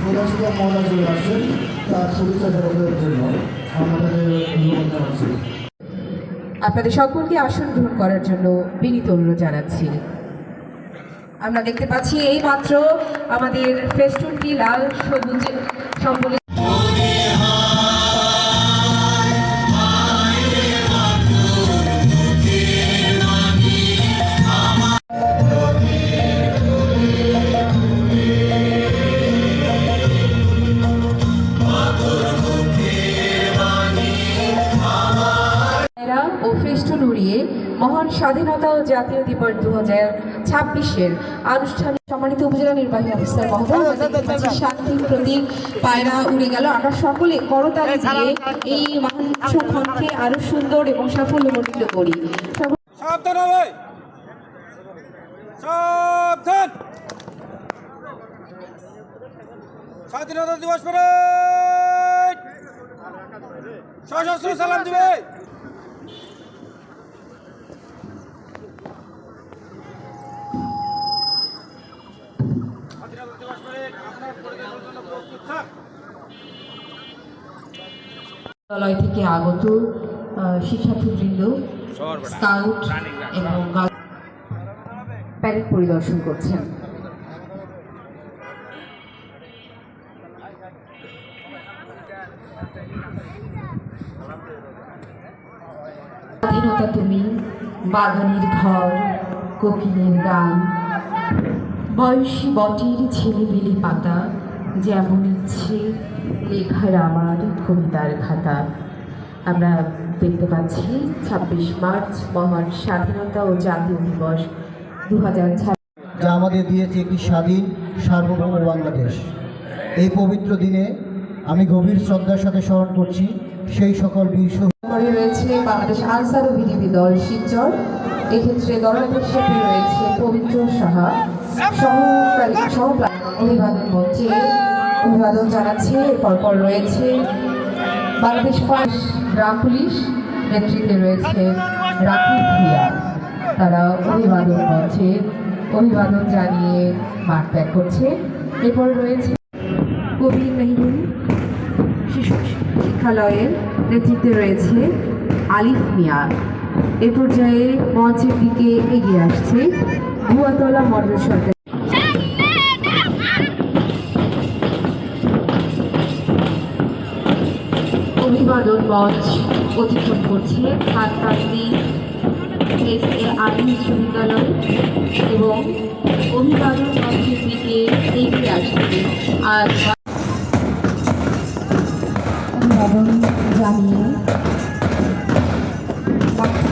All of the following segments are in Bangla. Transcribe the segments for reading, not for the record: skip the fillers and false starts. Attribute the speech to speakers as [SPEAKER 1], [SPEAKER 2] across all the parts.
[SPEAKER 1] প্রদর্শক মহোদয় চলে আসছেন তার শুভেচ্ছা জ্ঞাপনের জন্য আমাদের অনুরোধ জানাচ্ছি।
[SPEAKER 2] আপনাদের সকলকে আসন গ্রহণ করার জন্য বিনীত অনুরোধ জানাচ্ছি। আমরা দেখতে পাচ্ছি এই মাত্র আমাদের ফেস্টুনটি লাল সবুজ সম্বলিত ও ফেস্টুন উড়িয়ে মহান স্বাধীনতা ও জাতীয় দিবস 2026-এর আনুষ্ঠানিক সম্মানিত উপজেলা নির্বাহী অফিসার মহোদয়, শান্তির প্রতীক পায়রা উড়ে গেল। আমরা সকলে করতালি দিয়ে এই মহান উৎসবকে আরো সুন্দর এবং সাফল্যমণ্ডিত করি।
[SPEAKER 3] সাবধান হবে, সাবধান। স্বাধীনতা দিবস পরে সশস্ত্র সালাম দিবে।
[SPEAKER 2] বিদ্যালয় থেকে আগত শিক্ষার্থীবৃন্দ, স্কাউট এবং প্যারেড পরিদর্শন করছেন। স্বাধীনতা তুমি, বাগানের ঘর, কোকিলের গান, বয়সী বটের ছেলেবেলে পাতা, যেমন ইচ্ছে লেখার আমার কবিতার খাতা। আমরা দেখতে পাচ্ছি 26 মার্চ মহান স্বাধীনতা ও জাতীয় দিবস 2026,
[SPEAKER 1] যা আমাদের দিয়েছে একটি স্বাধীন সার্বভৌম বাংলাদেশ। এই পবিত্র দিনে আমি গভীর শ্রদ্ধার সাথে স্মরণ করছি সেই সকল বীর
[SPEAKER 2] শহীদ রয়েছে বাংলাদেশ আনসার ও বিডিবি দল শিবচর। এক্ষেত্রে দলের হিসেবে রয়েছে পবিত্র সাহা অভিবাদন মঞ্চে অভিবাদন জানাচ্ছে। পরপর রয়েছে বাংলাদেশ গ্রাম পুলিশ, নেতৃত্বে রয়েছে রাকিব ভুইয়া। তারা অভিবাদন মঞ্চে অভিবাদন জানিয়ে মাঠ ত্যাগ করছে। এরপর রয়েছে কবির মেহরুন শিশু শিক্ষালয়ের নেতৃত্বে রয়েছে আলিফ মিয়া। এ পর্যায়ে মঞ্চের দিকে এগিয়ে আসছে ভুয়াতলা মডেল সরকার অভিবাদন মঞ্চ অতিক্রম করছে হাটপাতি SAR বিশ্ববিদ্যালয় এবং অভিবাদন মঞ্চের দিকে এগিয়ে আসছে আজ অভিবাদন জানিয়ে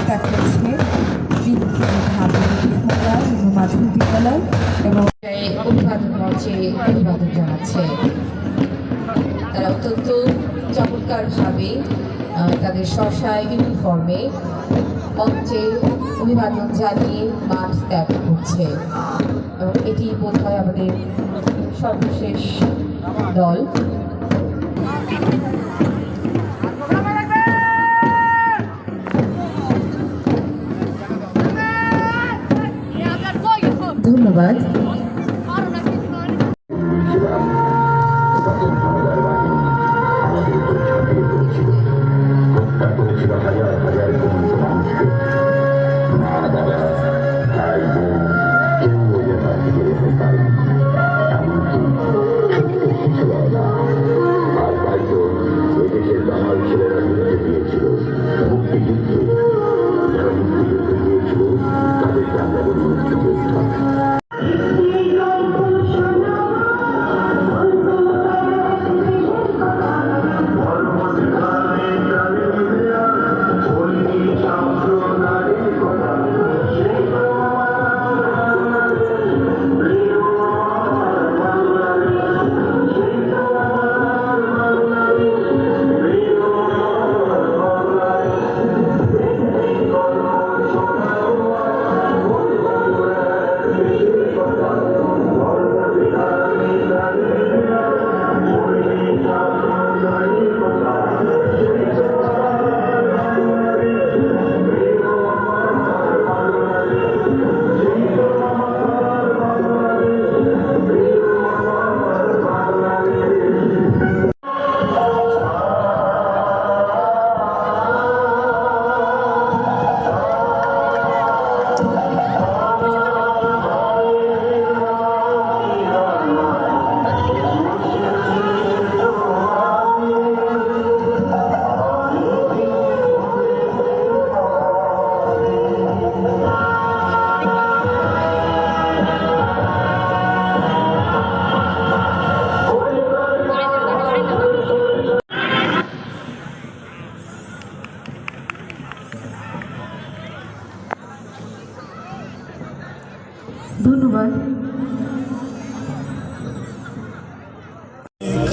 [SPEAKER 2] ত্যাগ করছে মাধ্যমিক বিদ্যালয় এবং অভিবাদন মঞ্চে অভিবাদন জানাচ্ছে। তারা অত্যন্ত চমৎকারভাবে তাদের স্বশায় ইউনিফর্মে মঞ্চে অভিবাদন জানিয়ে মাঠ ত্যাগ করছে এবং এটি বোধ হয় আমাদের সর্বশেষ দল। ধন্যবাদ।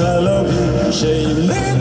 [SPEAKER 4] গেল সেই মৃত্যু